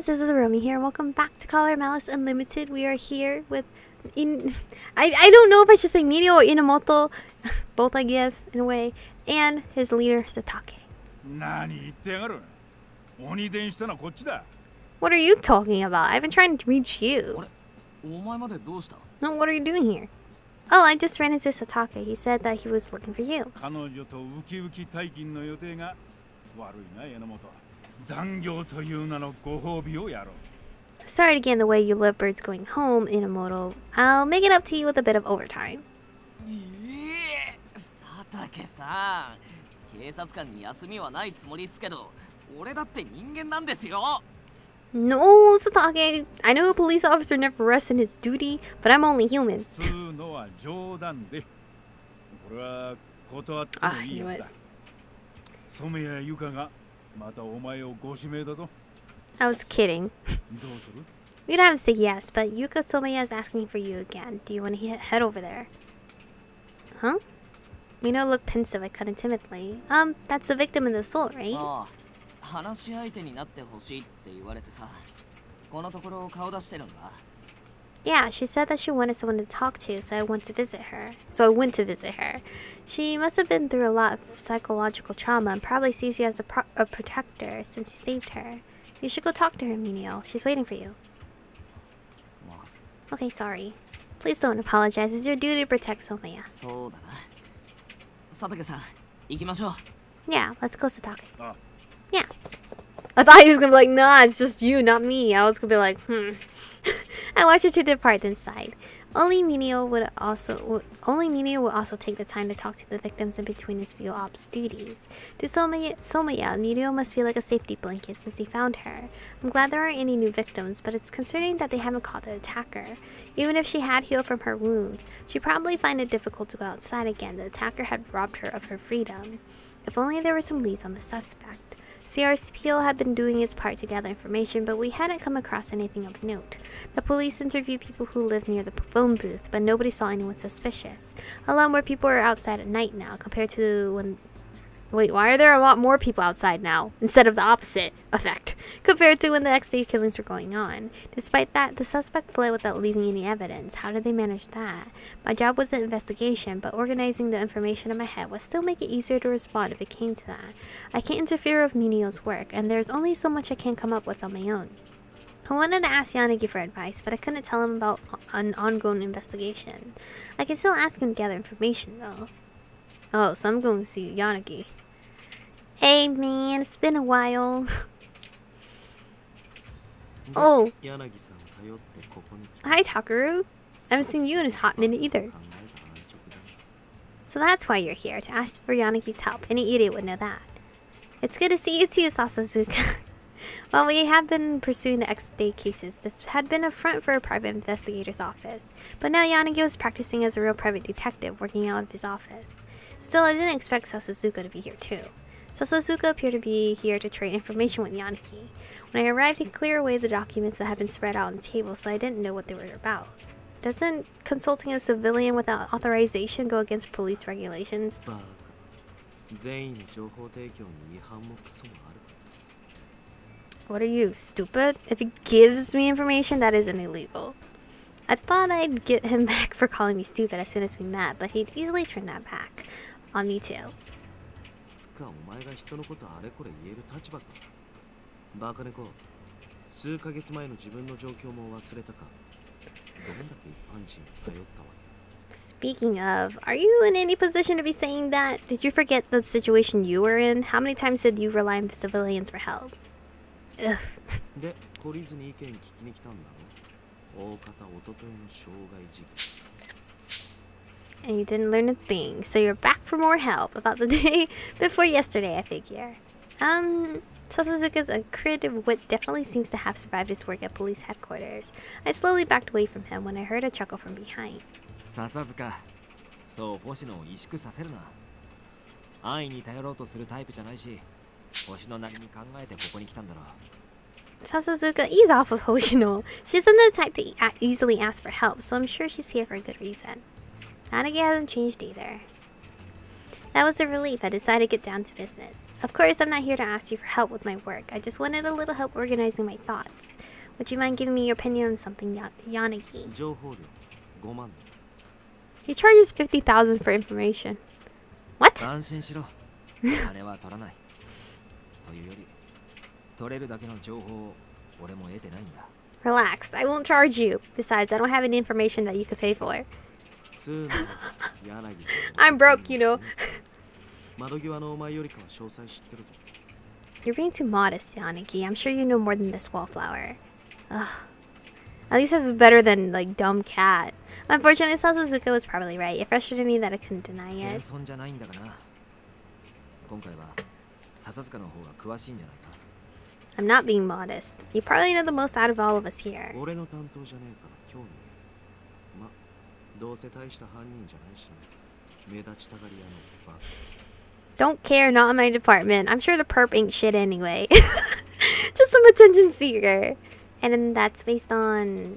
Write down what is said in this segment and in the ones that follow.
this is Aromie here. Welcome back to Color Malice Unlimited. We are here with I don't know if I should say Minio or Enomoto, both I guess in a way, and his leader Satake. What are you talking about? I've been trying to reach you. No, what are you doing here? Oh, I just ran into Satake. He said that he was looking for you. Sorry to get in the way you lovebirds going home, Enomoto. I'll make it up to you with a bit of overtime. No, Satake. I know a police officer never rests in his duty, but I'm only human. I knew it. I was kidding. We don't have to say yes, but Yuka Somaya is asking for you again. Do you want to head over there? Huh? Mino looked pensive. I cut in timidly. That's the victim in the assault, right? Yeah, she said that she wanted someone to talk to, so I went to visit her. She must have been through a lot of psychological trauma and probably sees you as a protector since you saved her. You should go talk to her, Minio. She's waiting for you. Okay, sorry. Please don't apologize. It's your duty to protect Somaya. Yeah, let's go, Satake. Yeah. I thought he was gonna be like, nah, it's just you, not me. I was gonna be like, I watched you two depart inside. Only Minio would also take the time to talk to the victims in between his field ops duties. To Somaya, Minio must feel like a safety blanket since he found her. I'm glad there aren't any new victims, but it's concerning that they haven't caught the attacker. Even if she had healed from her wounds, she'd probably find it difficult to go outside again. The attacker had robbed her of her freedom. If only there were some leads on the suspect. CRCPO had been doing its part to gather information, but we hadn't come across anything of note. The police interviewed people who lived near the phone booth, but nobody saw anyone suspicious. A lot more people are outside at night now, compared to when... Wait, why are there a lot more people outside now, instead of the opposite effect, compared to when the X-Day killings were going on? Despite that, the suspect fled without leaving any evidence. How did they manage that? My job wasn't investigation, but organizing the information in my head would still make it easier to respond if it came to that. I can't interfere with Minio's work, and there's only so much I can come up with on my own. I wanted to ask Yanagi for advice, but I couldn't tell him about an ongoing investigation. I can still ask him to gather information, though. Oh, so I'm going to see Yanagi. Hey man, it's been a while. Oh. Hi Takaru. I haven't seen you in a hot minute either. So that's why you're here, to ask for Yanagi's help. Any idiot would know that. It's good to see you too, Sasazuka. While we have been pursuing the X-Day cases, this had been a front for a private investigator's office. But now Yanagi was practicing as a real private detective, working out of his office. Still, I didn't expect Sasazuka to be here too. Sasazuka appeared to be here to trade information with Yanagi. When I arrived, he cleared away the documents that had been spread out on the table, so I didn't know what they were about. Doesn't consulting a civilian without authorization go against police regulations? What are you, stupid? If he gives me information, that isn't illegal. I thought I'd get him back for calling me stupid as soon as we met, but he'd easily turn that back on me too. Speaking of, are you in any position to be saying that? Did you forget the situation you were in? How many times did you rely on civilians for help? Ugh. And you didn't learn a thing, so you're back for more help about the day before yesterday, I figure. Sasazuka's a creative wit definitely seems to have survived his work at police headquarters. I slowly backed away from him when I heard a chuckle from behind. Sasazuka, so Hoshinoを萎縮させるな。安易に頼ろうとするタイプじゃないし、Hoshinoなりに考えてここに来たんだろう。Sasazuka, ease off of Hoshino. She isn't the type to easily ask for help, so I'm sure she's here for a good reason. Yanagi hasn't changed either. That was a relief. I decided to get down to business. Of course, I'm not here to ask you for help with my work. I just wanted a little help organizing my thoughts. Would you mind giving me your opinion on something, Yanagi? He charges 50,000 for information. What? Relax, I won't charge you. Besides, I don't have any information that you could pay for. I'm broke, you know. You're being too modest, Yanagi. I'm sure you know more than this wallflower. Ugh. At least this is better than, like, dumb cat. Unfortunately, Sasuzuka was probably right. It frustrated me that I couldn't deny it. I'm not being modest. You probably know the most out of all of us here. Don't care, not in my department. I'm sure the perp ain't shit anyway. Just some attention seeker. And then that's based on...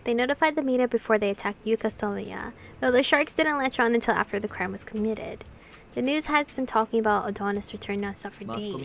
They notified the media before they attacked Yuka Somiya, though the sharks didn't latch on until after the crime was committed. The news has been talking about Adonis' return non-stop for days.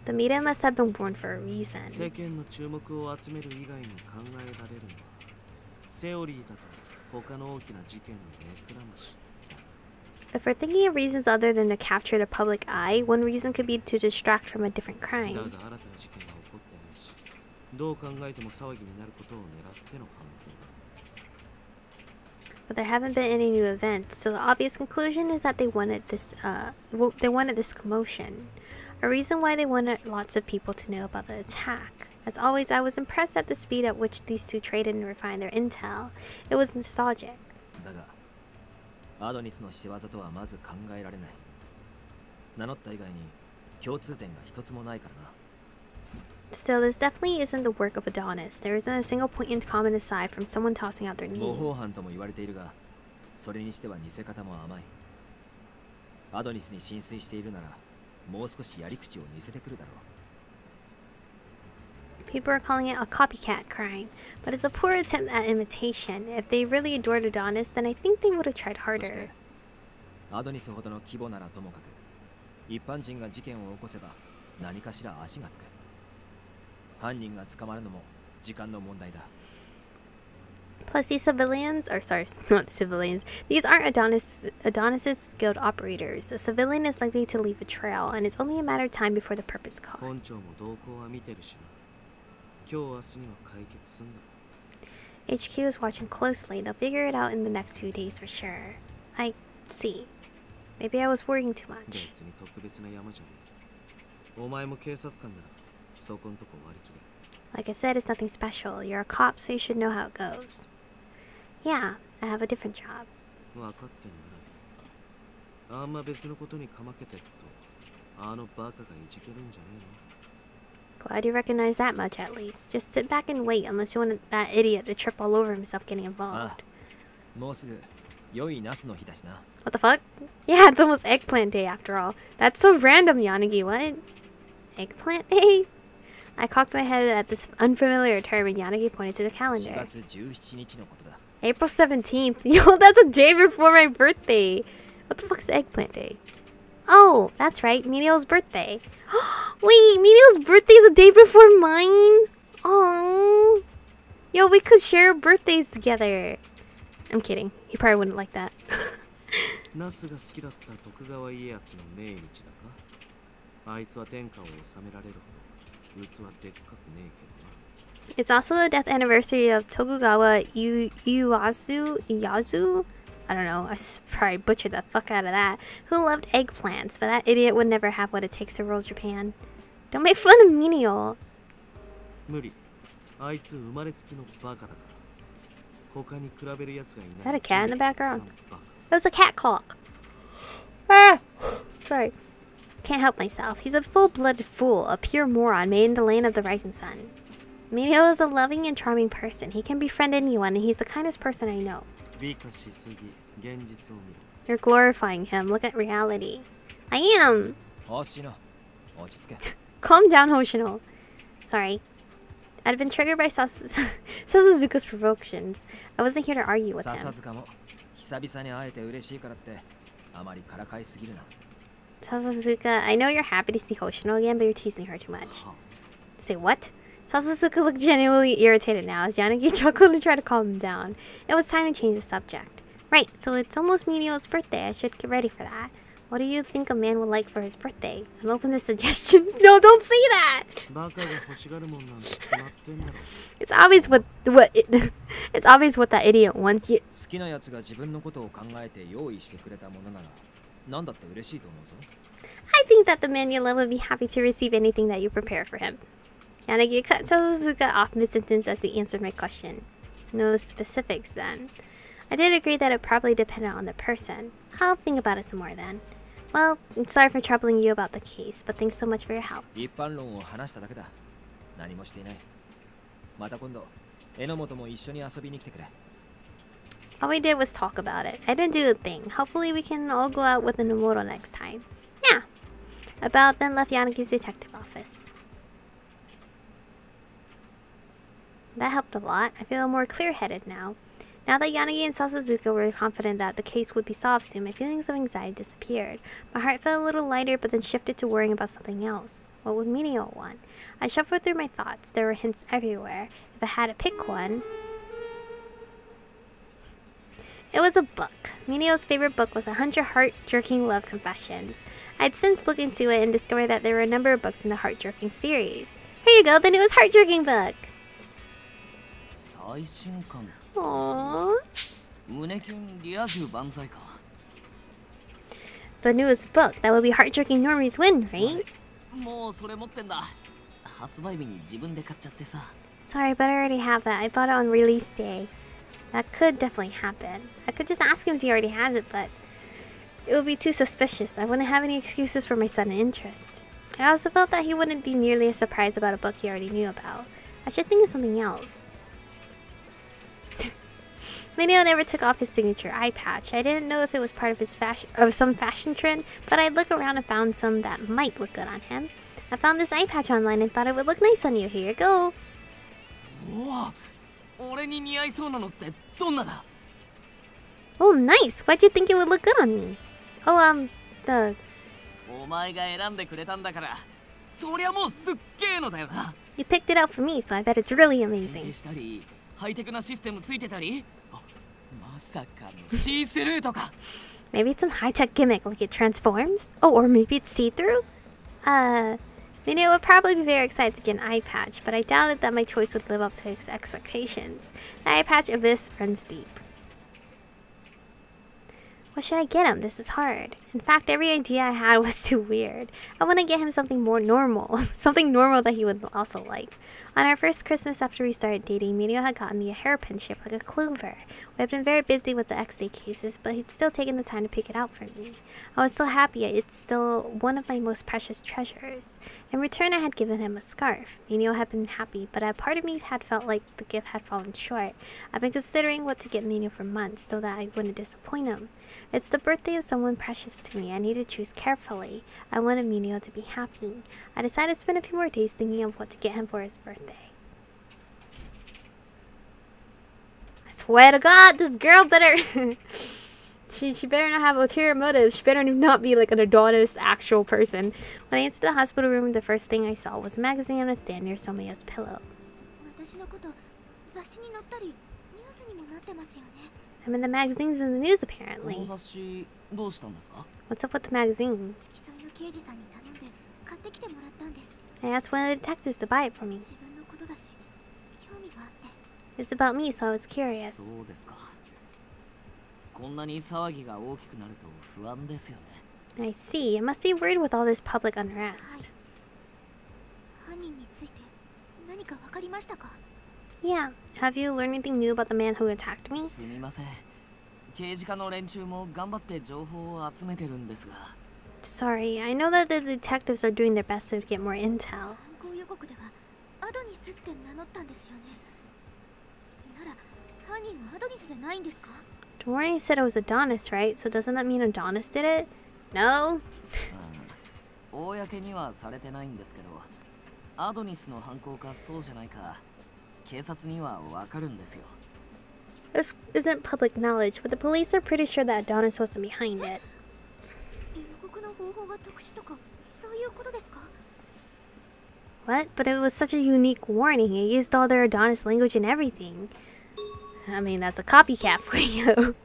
The media must have been warned for a reason. If we're thinking of reasons other than to capture the public eye, one reason could be to distract from a different crime. But there haven't been any new events, so the obvious conclusion is that they wanted this commotion. A reason why they wanted lots of people to know about the attack. As always, I was impressed at the speed at which these two traded and refined their intel. It was nostalgic. Still, this definitely isn't the work of Adonis. There isn't a single point in common aside from someone tossing out their name. People are calling it a copycat crime, but it's a poor attempt at imitation. If they really adored Adonis, then I think they would have tried harder. Plus, these civilians, or sorry, not civilians, these aren't Adonis's skilled operators. A civilian is likely to leave a trail, and it's only a matter of time before the perp is caught. HQ is watching closely. They'll figure it out in the next few days for sure. I see. Maybe I was worrying too much. Like I said, it's nothing special. You're a cop, so you should know how it goes. Yeah, I have a different job. Glad you recognize that much, at least. Just sit back and wait, unless you want that idiot to trip all over himself getting involved. What the fuck? Yeah, it's almost eggplant day after all. That's so random, Yanagi. What? Eggplant day? I cocked my head at this unfamiliar term and Yanagi pointed to the calendar. April 17th. Yo, that's a day before my birthday. What the fuck is eggplant day? Oh, that's right. Minio's birthday. Wait, Minio's birthday is a day before mine? Oh. Yo, we could share birthdays together. I'm kidding. He probably wouldn't like that. It's also the death anniversary of Tokugawa Ieyasu? I don't know, I probably butchered the fuck out of that. Who loved eggplants, but that idiot would never have what it takes to rule Japan. Don't make fun of Minio. Is that a cat in the background? That was a cat clock. Ah! Sorry. Can't help myself. He's a full-blooded fool, a pure moron made in the lane of the rising sun. Minio is a loving and charming person. He can befriend anyone, and he's the kindest person I know. You're glorifying him. Look at reality. I am! Calm down, Hoshino. Sorry. I'd been triggered by Sasazuka's provocations. I wasn't here to argue with him. Sasazuka, I know you're happy to see Hoshino again, but you're teasing her too much. Say what? Sasazuka looked genuinely irritated now as Yanagi chuckled and tried to calm him down. It was time to change the subject. Right, so it's almost Minio's birthday. I should get ready for that. What do you think a man would like for his birthday? I'm open to suggestions. No, don't say that! It's obvious it's obvious what that idiot wants you. I think that the man you love would be happy to receive anything that you prepare for him. Yanagi cut Sasazuka off mid-sentence as he answered my question. No specifics then. I did agree that it probably depended on the person. I'll think about it some more then. Well, I'm sorry for troubling you about the case, but thanks so much for your help. All we did was talk about it. I didn't do a thing. Hopefully we can all go out with Enomoto next time. Yeah. About then left Yanagi's detective office. That helped a lot. I feel more clear-headed now. Now that Yanagi and Sasazuka were confident that the case would be solved soon, my feelings of anxiety disappeared. My heart felt a little lighter, but then shifted to worrying about something else. What would Minio want? I shuffled through my thoughts. There were hints everywhere. If I had to pick one... It was a book. Minio's favorite book was 100 Heart-Jerking Love Confessions. I'd since looked into it and discovered that there were a number of books in the Heart-Jerking series. Here you go, the newest Heart-Jerking book! Aww. The newest book, that would be Heart-Jerking Normie's win, right? Sorry, but I already have that. I bought it on release day. That could definitely happen. I could just ask him if he already has it, but it would be too suspicious. I wouldn't have any excuses for my sudden interest. I also felt that he wouldn't be nearly as surprised about a book he already knew about. I should think of something else. Minio never took off his signature eye patch. I didn't know if it was part of his some fashion trend, but I'd look around and found some that might look good on him. I found this eye patch online and thought it would look nice on you. Here you go. Oh, nice. Why'd you think it would look good on me? Oh, the... You picked it out for me, so I bet it's really amazing. Maybe it's some high-tech gimmick, like it transforms? Oh, or maybe it's see-through? Minio would probably be very excited to get an eye patch, but I doubted that my choice would live up to his expectations. The eye patch abyss runs deep. What should I get him? This is hard. In fact, every idea I had was too weird. I want to get him something more normal. Something normal that he would also like. On our first Christmas after we started dating, Minio had gotten me a hairpin shaped like a clover. We had been very busy with the X-Day cases, but he'd still taken the time to pick it out for me. I was so happy. It's still one of my most precious treasures. In return, I had given him a scarf. Minio had been happy, but a part of me had felt like the gift had fallen short. I've been considering what to get Minio for months so that I wouldn't disappoint him. It's the birthday of someone precious to me. I need to choose carefully. I wanted Minio to be happy. I decided to spend a few more days thinking of what to get him for his birthday. I swear to God, this girl better... she better not have ulterior motives. She better not be like an Adonis actual person. When I entered the hospital room, the first thing I saw was a magazine on a stand near Someya's pillow. I'm in the magazines and the news, apparently. What's up with the magazine? I asked one of the detectives to buy it for me. It's about me, so I was curious. I see. It must be weird with all this public unrest. Yeah. Have you learned anything new about the man who attacked me? Sorry, I know that the detectives are doing their best to get more intel. The warning said it was Adonis, right? So doesn't that mean Adonis did it? No? This isn't public knowledge, but the police are pretty sure that Adonis wasn't behind it. What? But it was such a unique warning. It used all their Adonis language and everything. I mean, that's a copycat for you.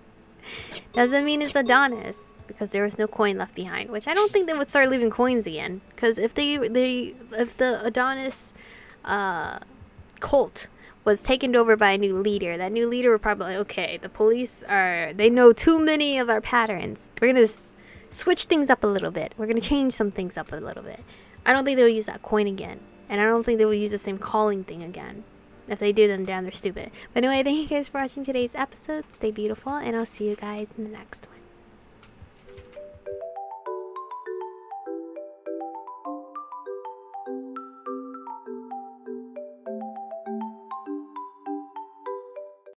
Doesn't mean it's Adonis, because there was no coin left behind. Which I don't think they would start leaving coins again. Because if the Adonis cult was taken over by a new leader, that new leader would probably like, okay, the police they know too many of our patterns. We're gonna switch things up a little bit. We're gonna change some things up a little bit. I don't think they'll use that coin again. And I don't think they will use the same calling thing again. If they do, then damn, they're stupid. But anyway, thank you guys for watching today's episode. Stay beautiful, and I'll see you guys in the next one.